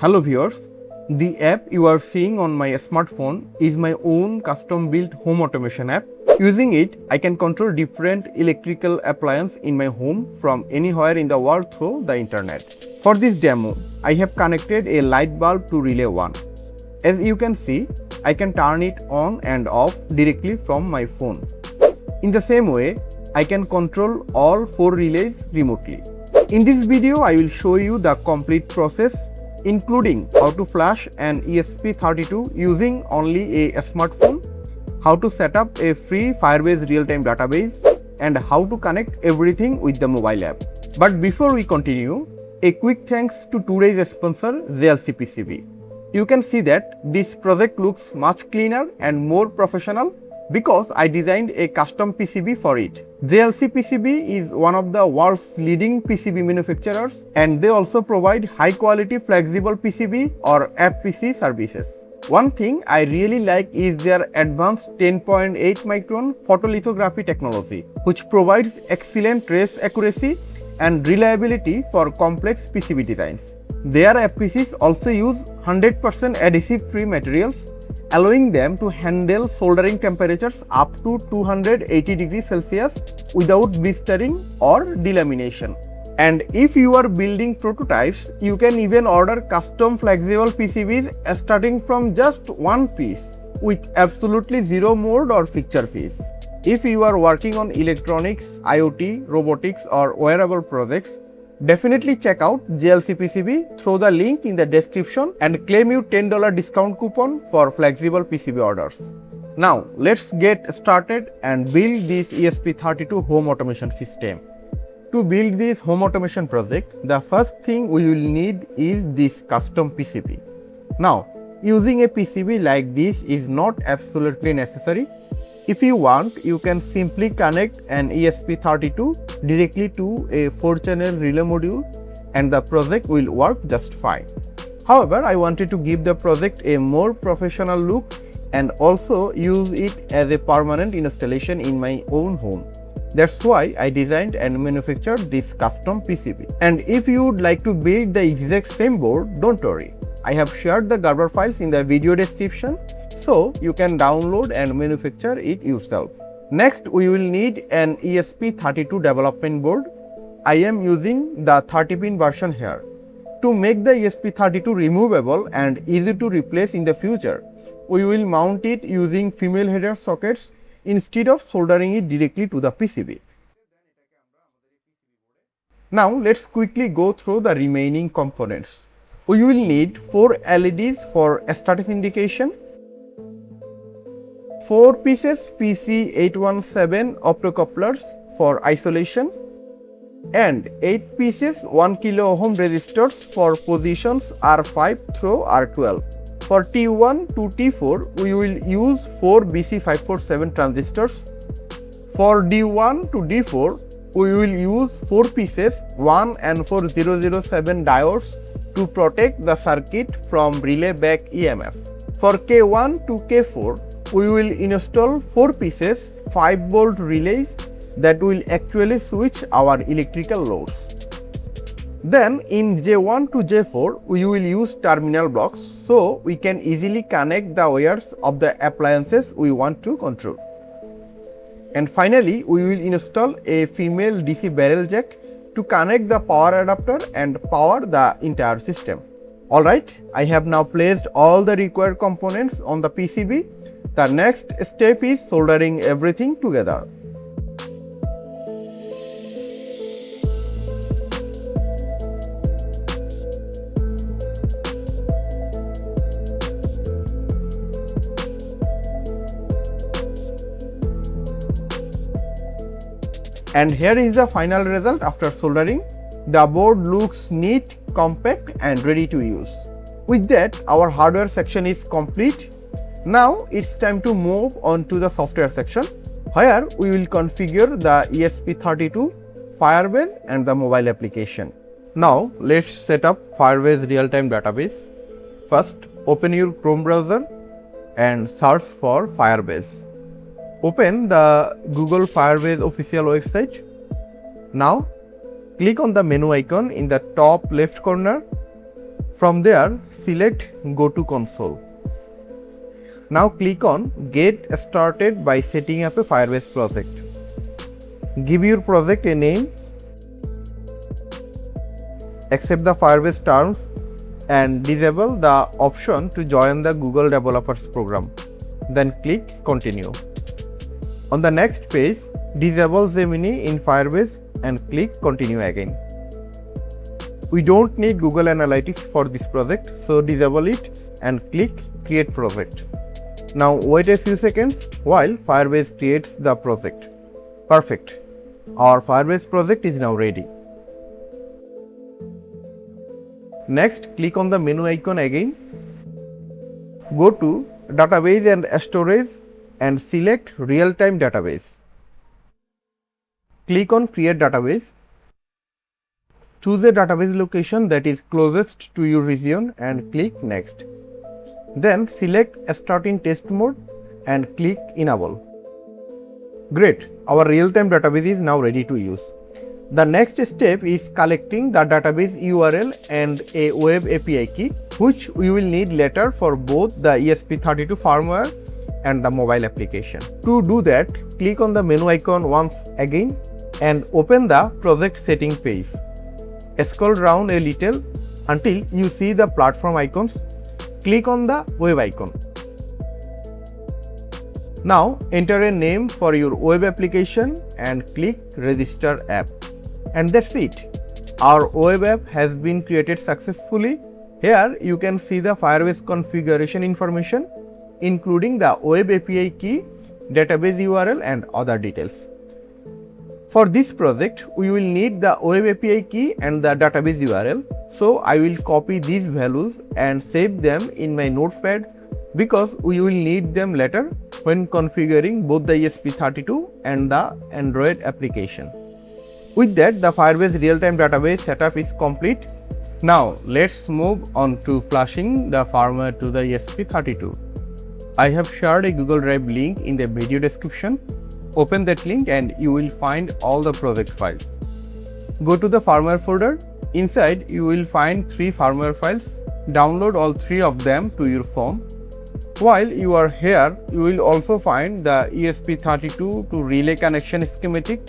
Hello viewers, the app you are seeing on my smartphone is my own custom built home automation app. Using it, I can control different electrical appliances in my home from anywhere in the world through the internet. For this demo, I have connected a light bulb to relay 1. As you can see, I can turn it on and off directly from my phone. In the same way, I can control all 4 relays remotely. In this video, I will show you the complete process, including how to flash an ESP32 using only a smartphone, how to set up a free Firebase Realtime Database, and how to connect everything with the mobile app. But before we continue, a quick thanks to today's sponsor JLCPCB. You can see that this project looks much cleaner and more professional because I designed a custom PCB for it. JLCPCB is one of the world's leading PCB manufacturers, and they also provide high quality flexible PCB or FPC services. One thing I really like is their advanced 10.8 micron photolithography technology, which provides excellent trace accuracy and reliability for complex PCB designs. Their FPCs also use 100% adhesive free materials, allowing them to handle soldering temperatures up to 280 degrees Celsius without blistering or delamination. And if you are building prototypes, you can even order custom flexible PCBs starting from just one piece with absolutely zero mold or fixture fees. If you are working on electronics, IoT, robotics or wearable projects, definitely check out JLCPCB through the link in the description and claim your $10 discount coupon for flexible PCB orders. Now let's get started and build this ESP32 home automation system. To build this home automation project, the first thing we will need is this custom PCB. Now, using a PCB like this is not absolutely necessary. If you want, you can simply connect an ESP32 directly to a 4-channel relay module and the project will work just fine. However, I wanted to give the project a more professional look and also use it as a permanent installation in my own home. That's why I designed and manufactured this custom PCB. And if you would like to build the exact same board, don't worry. I have shared the Gerber files in the video description, so you can download and manufacture it yourself. Next, we will need an ESP32 development board. I am using the 30-pin version here. To make the ESP32 removable and easy to replace in the future, we will mount it using female header sockets instead of soldering it directly to the PCB. Now let's quickly go through the remaining components. We will need 4 LEDs for status indication, 4 pieces PC817 optocouplers for isolation, and 8 pieces 1 kilo ohm resistors for positions R5 through R12. For T1 to T4, we will use 4 BC547 transistors. For D1 to D4, we will use 4 pieces 1 and 4007 diodes to protect the circuit from relay back EMF. For K1 to K4, we will install 4 pieces 5-volt relays that will actually switch our electrical loads. Then in J1 to J4, we will use terminal blocks so we can easily connect the wires of the appliances we want to control. And finally, we will install a female DC barrel jack to connect the power adapter and power the entire system. Alright, I have now placed all the required components on the PCB. The next step is soldering everything together. And here is the final result after soldering. The board looks neat, compact and ready to use. With that, our hardware section is complete. Now it's time to move on to the software section, where we will configure the ESP32, Firebase and the mobile application. Now let's set up Firebase Realtime Database. First, open your Chrome browser and search for Firebase. Open the Google Firebase official website. Now click on the menu icon in the top left corner. From there, select Go to Console. Now click on Get Started by setting up a Firebase project. Give your project a name, accept the Firebase terms, and disable the option to join the Google Developers Program. Then click Continue. On the next page, disable Gemini in Firebase and click Continue again. We don't need Google Analytics for this project, so disable it and click Create Project. Now wait a few seconds while Firebase creates the project. Perfect. Our Firebase project is now ready. Next, click on the menu icon again. Go to Database and Storage and select Real-Time Database. Click on Create Database. Choose a database location that is closest to your region and click Next. Then select Start in Test Mode and click Enable. Great, our real-time database is now ready to use. The next step is collecting the database URL and a web API key, which we will need later for both the ESP32 firmware and the mobile application. To do that, click on the menu icon once again and open the project setting page. Scroll down a little until you see the platform icons. Click on the web icon. Now enter a name for your web application and click Register App. And that's it. Our web app has been created successfully. Here you can see the Firebase configuration information, including the web API key, database URL and other details. For this project, we will need the web API key and the database URL. So I will copy these values and save them in my notepad because we will need them later when configuring both the ESP32 and the Android application. With that, the Firebase Realtime Database setup is complete. Now let's move on to flashing the firmware to the ESP32. I have shared a Google Drive link in the video description. Open that link and you will find all the project files. Go to the firmware folder. Inside you will find 3 firmware files. Download all 3 of them to your phone. While you are here, you will also find the ESP32 to relay connection schematic,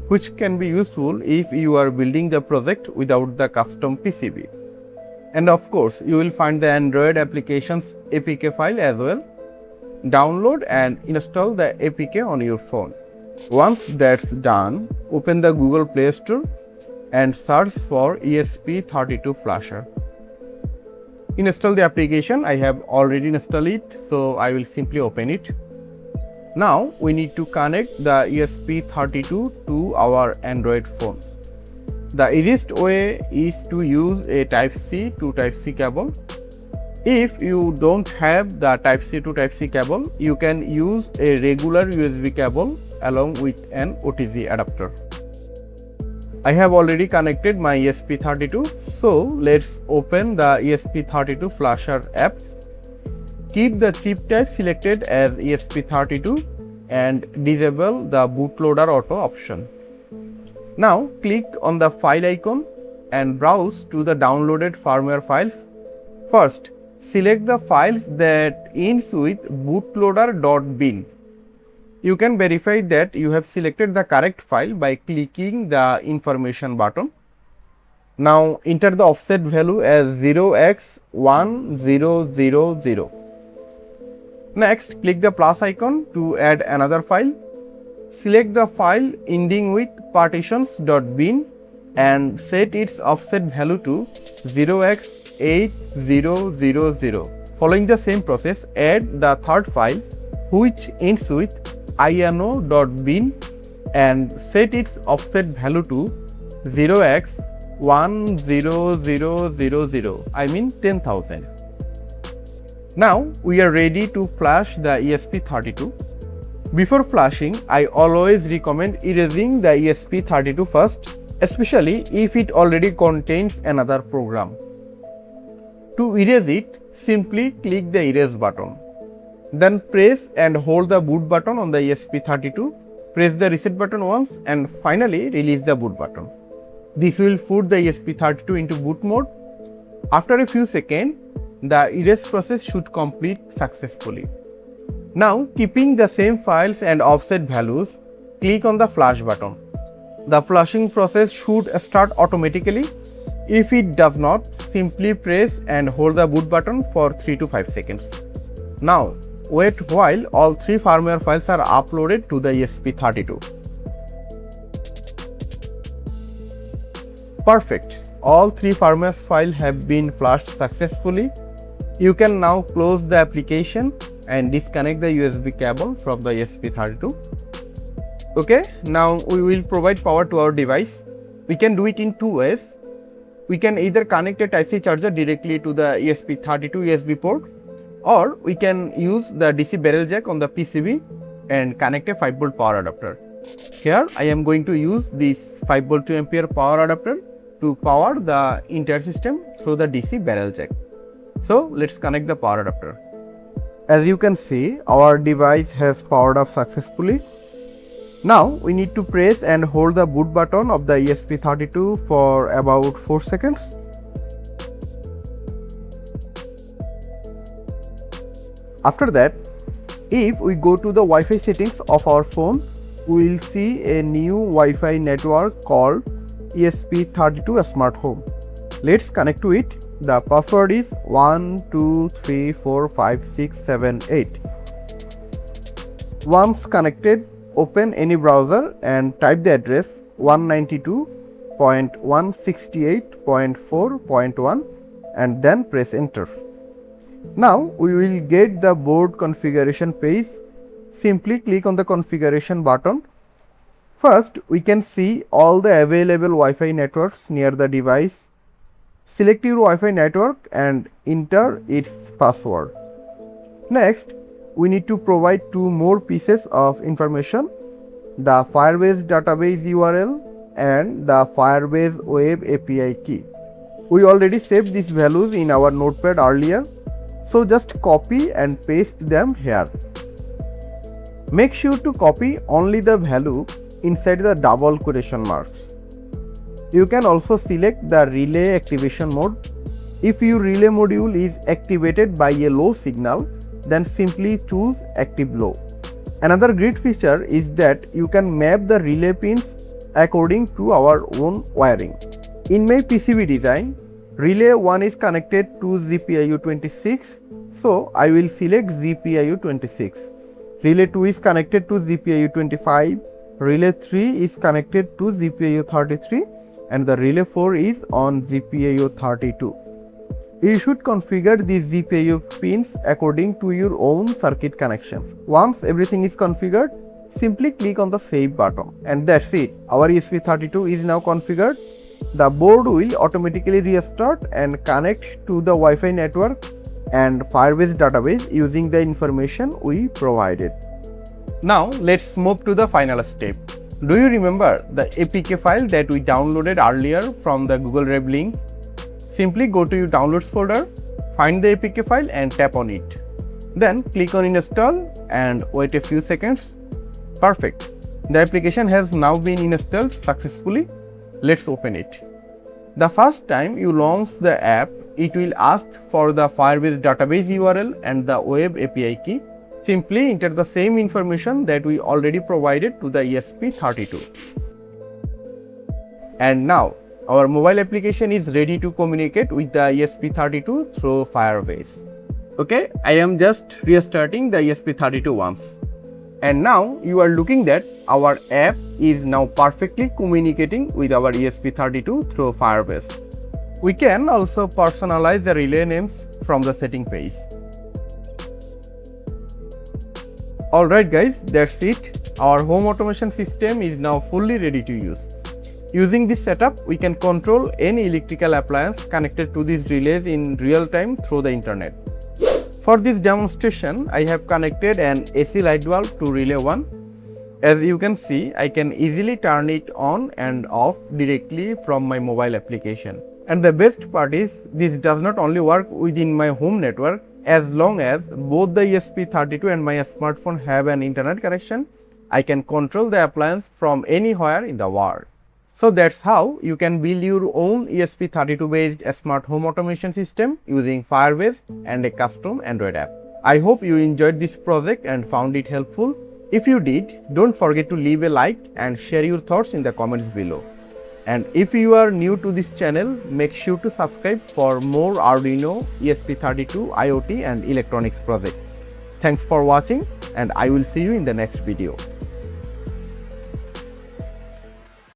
which can be useful if you are building the project without the custom PCB. And of course, you will find the Android applications APK file as well. Download and install the APK on your phone. Once that's done, open the Google Play Store and search for ESP32 Flasher. Install the application. I have already installed it, so I will simply open it. Now we need to connect the ESP32 to our Android phone. The easiest way is to use a Type-C to Type-C cable. If you don't have the Type-C to Type-C cable, you can use a regular USB cable along with an OTG adapter. I have already connected my ESP32, so let's open the ESP32 Flasher app. Keep the chip type selected as ESP32 and disable the bootloader auto option. Now click on the file icon and browse to the downloaded firmware files. First, select the files that ends with bootloader.bin. You can verify that you have selected the correct file by clicking the information button. Now enter the offset value as 0x1000. Next, click the plus icon to add another file. Select the file ending with partitions.bin and set its offset value to 0x8000. Following the same process, add the third file which ends with ino.bin and set its offset value to 0x10000, I mean 10,000. Now we are ready to flash the ESP32. Before flashing, I always recommend erasing the ESP32 first, especially if it already contains another program. To erase it, simply click the erase button. Then press and hold the boot button on the ESP32, press the reset button once and finally release the boot button. This will put the ESP32 into boot mode. After a few seconds, the erase process should complete successfully. Now, keeping the same files and offset values, click on the flash button. The flashing process should start automatically. If it does not, simply press and hold the boot button for 3 to 5 seconds. Now, wait while all 3 firmware files are uploaded to the ESP32. Perfect. All 3 firmware files have been flashed successfully. You can now close the application and disconnect the USB cable from the ESP32. Okay, now we will provide power to our device. We can do it in 2 ways. We can either connect a Type-C charger directly to the ESP32 USB port, or we can use the DC barrel jack on the PCB and connect a 5V power adapter. Here I am going to use this 5V 2A power adapter to power the entire system through the DC barrel jack. So let's connect the power adapter. As you can see, our device has powered up successfully. Now we need to press and hold the boot button of the ESP32 for about 4 seconds. After that, if we go to the Wi-Fi settings of our phone, we will see a new Wi-Fi network called ESP32 Smart Home. Let's connect to it. The password is 12345678. Once connected, open any browser and type the address 192.168.4.1 and then press enter. Now we will get the board configuration page. Simply click on the configuration button. First, we can see all the available Wi-Fi networks near the device. Select your Wi-Fi network and enter its password. Next, we need to provide 2 more pieces of information: the Firebase database URL and the Firebase web API key. We already saved these values in our notepad earlier, so just copy and paste them here. Make sure to copy only the value inside the double quotation marks. You can also select the relay activation mode. If your relay module is activated by a low signal, then simply choose active low. Another great feature is that you can map the relay pins according to our own wiring. In my PCB design, relay 1 is connected to GPIO 26, so I will select GPIO 26. Relay 2 is connected to GPIO 25, relay 3 is connected to GPIO 33, and the relay 4 is on GPIO 32. You should configure these GPIO pins according to your own circuit connections. Once everything is configured, simply click on the save button, and that's it. Our ESP32 is now configured. The board will automatically restart and connect to the Wi-Fi network and Firebase database using the information we provided. Now let's move to the final step. Do you remember the APK file that we downloaded earlier from the Google Drive link? Simply go to your downloads folder, find the APK file and tap on it. Then click on install and wait a few seconds. Perfect. The application has now been installed successfully. Let's open it. The first time you launch the app, it will ask for the Firebase database URL and the web API key. Simply enter the same information that we already provided to the ESP32. And now our mobile application is ready to communicate with the ESP32 through Firebase. Okay, I am just restarting the ESP32 once. And now you are looking that our app is now perfectly communicating with our ESP32 through Firebase. We can also personalize the relay names from the setting page. Alright guys, that's it. Our home automation system is now fully ready to use. Using this setup, we can control any electrical appliance connected to these relays in real time through the internet. For this demonstration, I have connected an AC light bulb to relay 1. As you can see, I can easily turn it on and off directly from my mobile application. And the best part is, this does not only work within my home network. As long as both the ESP32 and my smartphone have an internet connection, I can control the appliance from anywhere in the world. So that's how you can build your own ESP32-based smart home automation system using Firebase and a custom Android app. I hope you enjoyed this project and found it helpful. If you did, don't forget to leave a like and share your thoughts in the comments below. And if you are new to this channel, make sure to subscribe for more Arduino, ESP32, IoT and electronics projects. Thanks for watching, and I will see you in the next video.